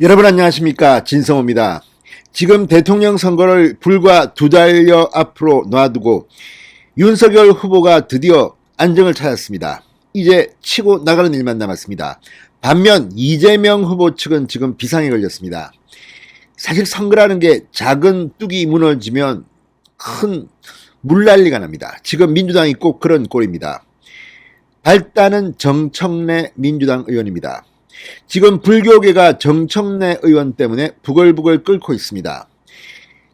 여러분 안녕하십니까, 진성호입니다. 지금 대통령 선거를 불과 2달여 앞으로 놔두고 윤석열 후보가 드디어 안정을 찾았습니다. 이제 치고 나가는 일만 남았습니다. 반면 이재명 후보 측은 지금 비상에 걸렸습니다. 사실 선거라는 게 작은 뚝이 무너지면 큰 물난리가 납니다. 지금 민주당이 꼭 그런 꼴입니다. 발단은 정청래 민주당 의원입니다. 지금 불교계가 정청래 의원 때문에 부글부글 끓고 있습니다.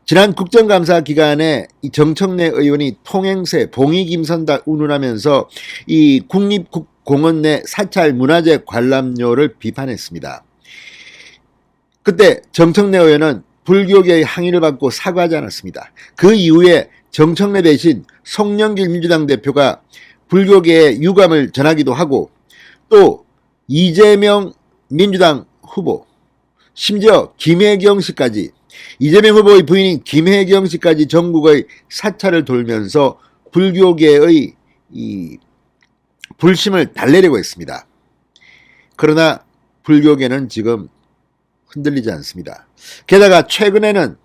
지난 국정감사 기간에 이 정청래 의원이 통행세, 봉익임선다 운운하면서 이 국립공원 내 사찰 문화재 관람료를 비판했습니다. 그때 정청래 의원은 불교계의 항의를 받고 사과하지 않았습니다. 그 이후에 정청래 대신 송영길 민주당 대표가 불교계에 유감을 전하기도 하고, 또 이재명 민주당 후보, 심지어 김혜경 씨까지, 이재명 후보의 부인인 김혜경 씨까지 전국의 사찰을 돌면서 불교계의 이 불심을 달래려고 했습니다. 그러나 불교계는 지금 흔들리지 않습니다. 게다가 최근에는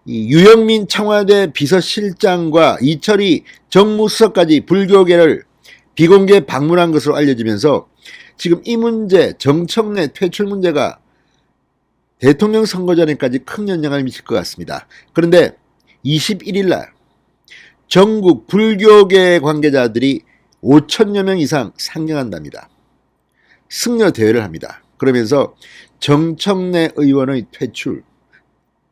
이 유영민 청와대 비서실장과 이철희 정무수석까지 불교계를 비공개 방문한 것으로 알려지면서 지금 이 문제, 정청래 퇴출 문제가 대통령 선거 전에까지 큰 영향을 미칠 것 같습니다. 그런데 21일 날 전국 불교계 관계자들이 5천여 명 이상 상경한답니다. 승려 대회를 합니다. 그러면서 정청래 의원의 퇴출,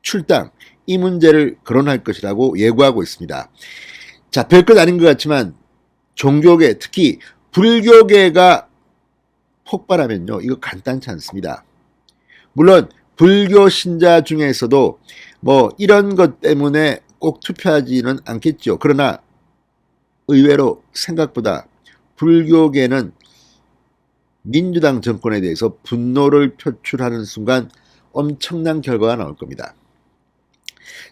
출당, 이 문제를 거론할 것이라고 예고하고 있습니다. 자, 별것 아닌 것 같지만 종교계, 특히 불교계가 폭발하면요, 이거 간단치 않습니다. 물론 불교 신자 중에서도 뭐 이런 것 때문에 꼭 투표하지는 않겠죠. 그러나 의외로 생각보다 불교계는 민주당 정권에 대해서 분노를 표출하는 순간 엄청난 결과가 나올 겁니다.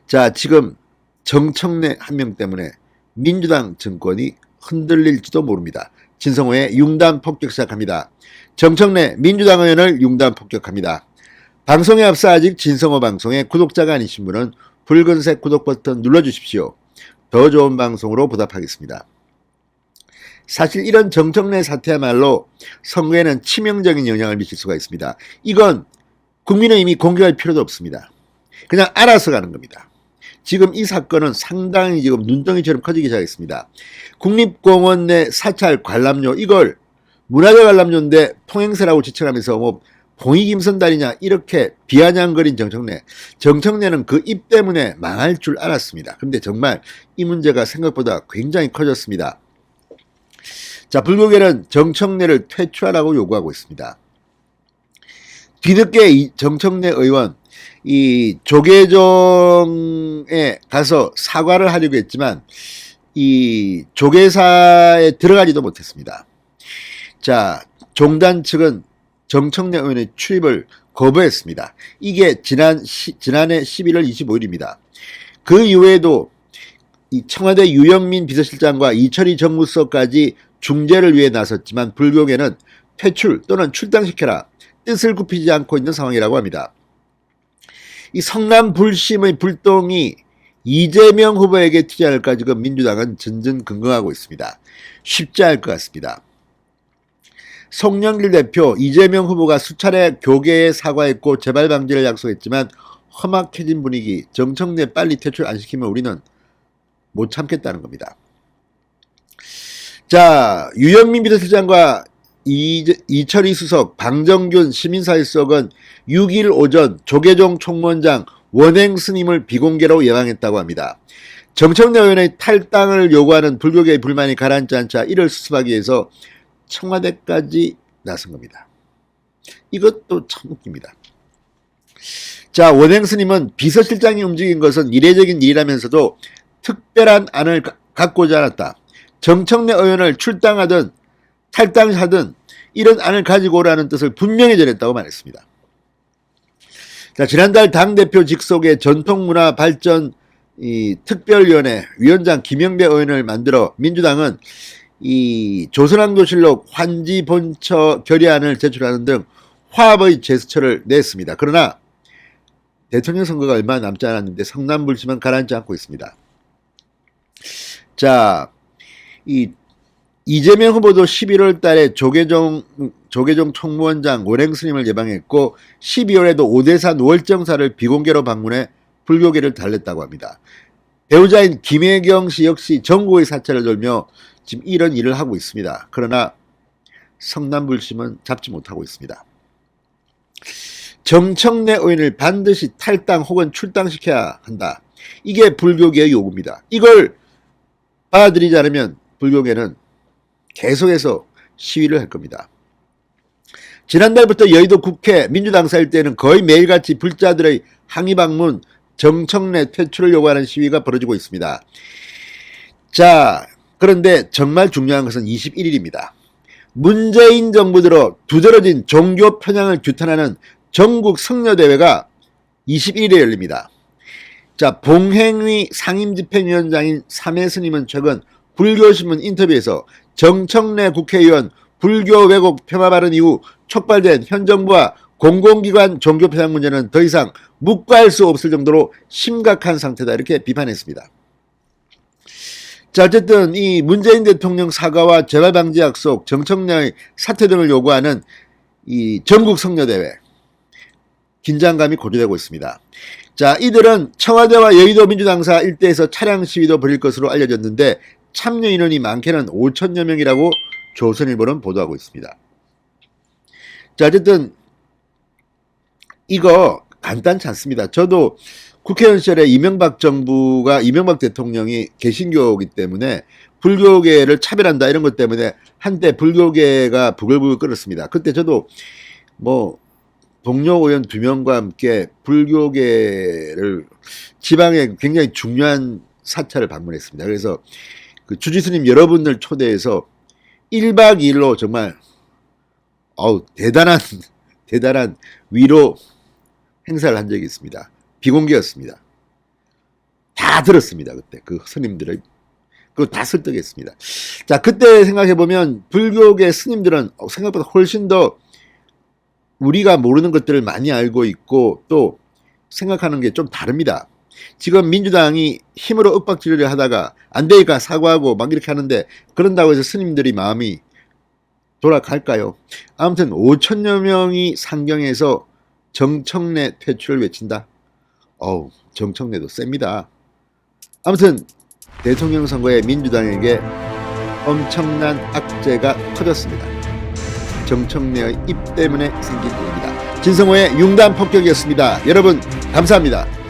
자, 지금 정청래 한 명 때문에 민주당 정권이 흔들릴지도 모릅니다. 진성호의 융단 폭격 시작합니다. 정청래 민주당 의원을 융단 폭격합니다. 방송에 앞서 아직 진성호 방송의 구독자가 아니신 분은 붉은색 구독 버튼 눌러주십시오. 더 좋은 방송으로 보답하겠습니다. 사실 이런 정청래 사태야말로 선거에는 치명적인 영향을 미칠 수가 있습니다. 이건 국민의힘이 공개할 필요도 없습니다. 그냥 알아서 가는 겁니다. 지금 이 사건은 상당히 지금 눈덩이처럼 커지기 시작했습니다. 국립공원 내 사찰 관람료, 이걸 문화재 관람료인데 통행세라고 지칭하면서 뭐 봉익임선달이냐 이렇게 비아냥거린 정청래는 그 입 때문에 망할 줄 알았습니다. 그런데 정말 이 문제가 생각보다 굉장히 커졌습니다. 자, 불교계는 정청래를 퇴출하라고 요구하고 있습니다. 뒤늦게 이 정청래 의원 이 조계종에 가서 사과를 하려고 했지만 이 조계사에 들어가지도 못했습니다. 자, 종단 측은 정청래 의원의 출입을 거부했습니다. 이게 지난해 11월 25일입니다. 그 이후에도 이 청와대 유영민 비서실장과 이철희 정무수석까지 중재를 위해 나섰지만 불교계는 퇴출 또는 출당시켜라 뜻을 굽히지 않고 있는 상황이라고 합니다. 이 성남 불심의 불똥이 이재명 후보에게 튀지 않을까 지금 민주당은 전전긍긍하고 있습니다. 쉽지 않을 것 같습니다. 송영길 대표, 이재명 후보가 수차례 교계에 사과했고 재발 방지를 약속했지만 험악해진 분위기, 정청래 빨리 퇴출 안 시키면 우리는 못 참겠다는 겁니다. 자, 유영민 비서실장과 이철희 수석, 방정균 시민사회수석은 6일 오전 조계종 총무원장 원행 스님을 비공개로 예방했다고 합니다. 정청래 의원의 탈당을 요구하는 불교계의 불만이 가라앉지 않자 이를 수습하기 위해서 청와대까지 나선 겁니다. 이것도 참 웃깁니다. 자, 원행 스님은 비서실장이 움직인 것은 이례적인 일이라면서도 특별한 안을 갖고자 않았다. 정청래 의원을 출당하든 탈당하든 이런 안을 가지고 오라는 뜻을 분명히 전했다고 말했습니다. 자, 지난달 당대표 직속의 전통문화발전 특별위원회 위원장 김영배 의원을 만들어 민주당은 이 조선왕조실록 환지 본처 결의안을 제출하는 등 화합의 제스처를 냈습니다. 그러나 대통령 선거가 얼마 남지 않았는데 성남불심은 가라앉지 않고 있습니다. 자, 이재명 후보도 11월 달에 조계종 총무원장 원행 스님을 예방했고 12월에도 오대산 월정사를 비공개로 방문해 불교계를 달랬다고 합니다. 배우자인 김혜경 씨 역시 전국의 사찰을 돌며 지금 이런 일을 하고 있습니다. 그러나 성남불심은 잡지 못하고 있습니다. 정청래 의원을 반드시 탈당 혹은 출당시켜야 한다. 이게 불교계의 요구입니다. 이걸 받아들이지 않으면 불교계는 계속해서 시위를 할 겁니다. 지난달부터 여의도 국회 민주당 살 때는 거의 매일같이 불자들의 항의 방문, 정청래 퇴출을 요구하는 시위가 벌어지고 있습니다. 자, 그런데 정말 중요한 것은 21일입니다. 문재인 정부 들어 두드러진 종교 편향을 규탄하는 전국 성녀대회가 21일에 열립니다. 자, 봉행위 상임집행위원장인 삼해스님은 최근 불교신문 인터뷰에서 정청래 국회의원 불교 왜곡 폄하 발언 이후 촉발된 현 정부와 공공기관 종교 편향 문제는 더 이상 묵과할 수 없을 정도로 심각한 상태다, 이렇게 비판했습니다. 자, 어쨌든 이 문재인 대통령 사과와 재발 방지 약속, 정청래의 사퇴 등을 요구하는 이 전국 성녀대회, 긴장감이 고조되고 있습니다. 자, 이들은 청와대와 여의도 민주당사 일대에서 차량 시위도 벌일 것으로 알려졌는데 참여 인원이 많게는 5천여 명이라고 조선일보는 보도하고 있습니다. 자, 어쨌든 이거 간단치 않습니다. 저도 국회의원 시절에 이명박 대통령이 개신교이기 때문에 불교계를 차별한다 이런 것 때문에 한때 불교계가 부글부글 끓었습니다. 그때 저도 동료 의원 2명과 함께 불교계를 지방에 굉장히 중요한 사찰을 방문했습니다. 그래서 그 주지스님 여러분들 초대해서 1박 2일로 정말 대단한 위로 행사를 한 적이 있습니다. 비공개였습니다. 다 들었습니다. 그때 그 스님들의 그거 다 설득했습니다. 자, 그때 생각해보면 불교계 스님들은 생각보다 훨씬 더 우리가 모르는 것들을 많이 알고 있고 또 생각하는 게 좀 다릅니다. 지금 민주당이 힘으로 윽박지르려 하다가 안 되니까 사과하고 막 이렇게 하는데 그런다고 해서 스님들이 마음이 돌아갈까요? 아무튼 5천여 명이 상경해서 정청래 퇴출을 외친다. 정청래도 셉니다. 아무튼 대통령 선거에 민주당에게 엄청난 악재가 터졌습니다. 정청래의 입 때문에 생긴 일입니다. 진성호의 융단 폭격이었습니다. 여러분 감사합니다.